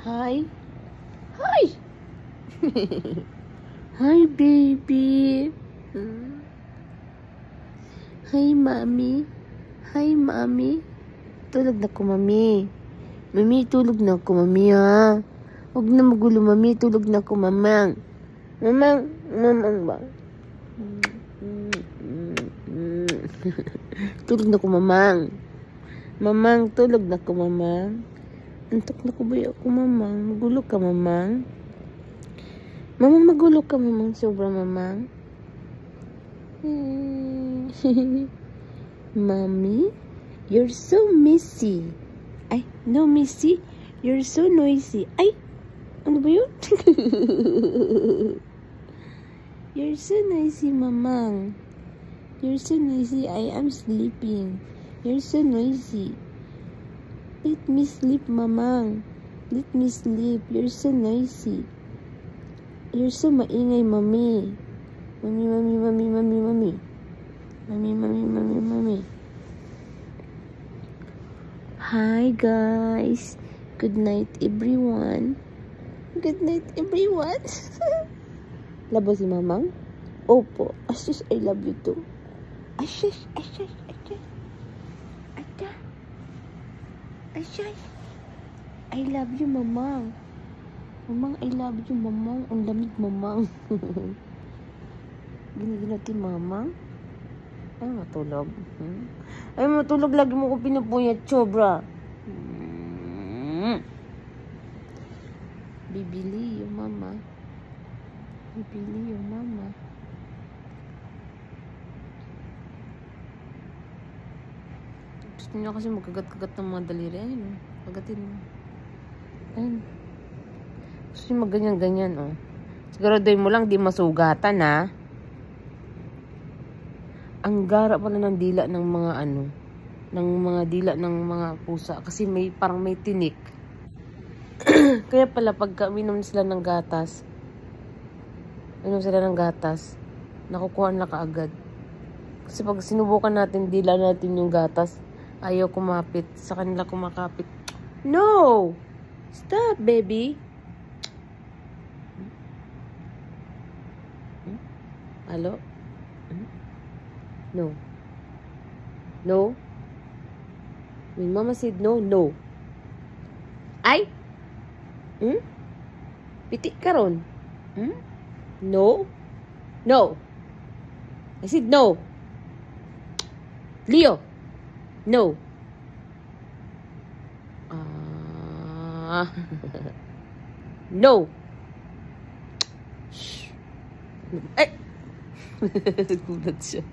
Hi. Hi. Hi, baby. Hi, mommy. Hi, mommy. Tulog na ko, mami. Mami, tulog na ko, mami, ha? Huwag na magulo, mami. Tulog na ko, mamang. Mamang. Mamang ba? Tulog na ko, mamang. Mamang, tulog na ko, mamang. Antok na ko ba ako, mamang? Magulo ka, mamang? Mamang, magulo ka, mamang. Sobra, mamang. Mommy, you're so messy. Ay, no, messy. You're so noisy. Ay, ano ba yun? You're so noisy, mamang. You're so noisy. I am sleeping. You're so noisy. Let me sleep, mamang. Let me sleep. You're so noisy. You're so maingay, mami. Mami, mami, mami, mami, mami. Mami, mami, mami, mami. Hi, guys. Good night, everyone. Good night, everyone. Labo si mamang? Opo. Asus, I love you too. Asus, asus, asus. Acha. Asus. I love you, mamang. Mamang, I love you, mamang. Ang lamig, mamang. Ginigilati, mamang. Ay, matulog. Ay, matulog. Lagi mo ko pinupuyat, sobra. Bibili yung mama. Bibili yung mama. Gusto niya kasi magkagat-kagat ng mga daliri. Ayun, kagatin mo. Ayun. Gusto niya magganyan-ganyan, oh. Siguraduhin mo lang, di masugatan, ha. Ang gara pala ng dila ng mga ano, ng mga dila ng mga pusa. Kasi may, parang may tinik. Kaya pala, pagka minom sila ng gatas, nakukuha na kaagad. Kasi pag sinubukan natin, dila natin yung gatas, ayaw kumapit. Sa kanila kumakapit. No! Stop, baby! Hello? No. No? When mama said no, no. Ay? Pitik ka ron? No? No. I said no. Leo. No. No. Shh. Ay! Gulat siya.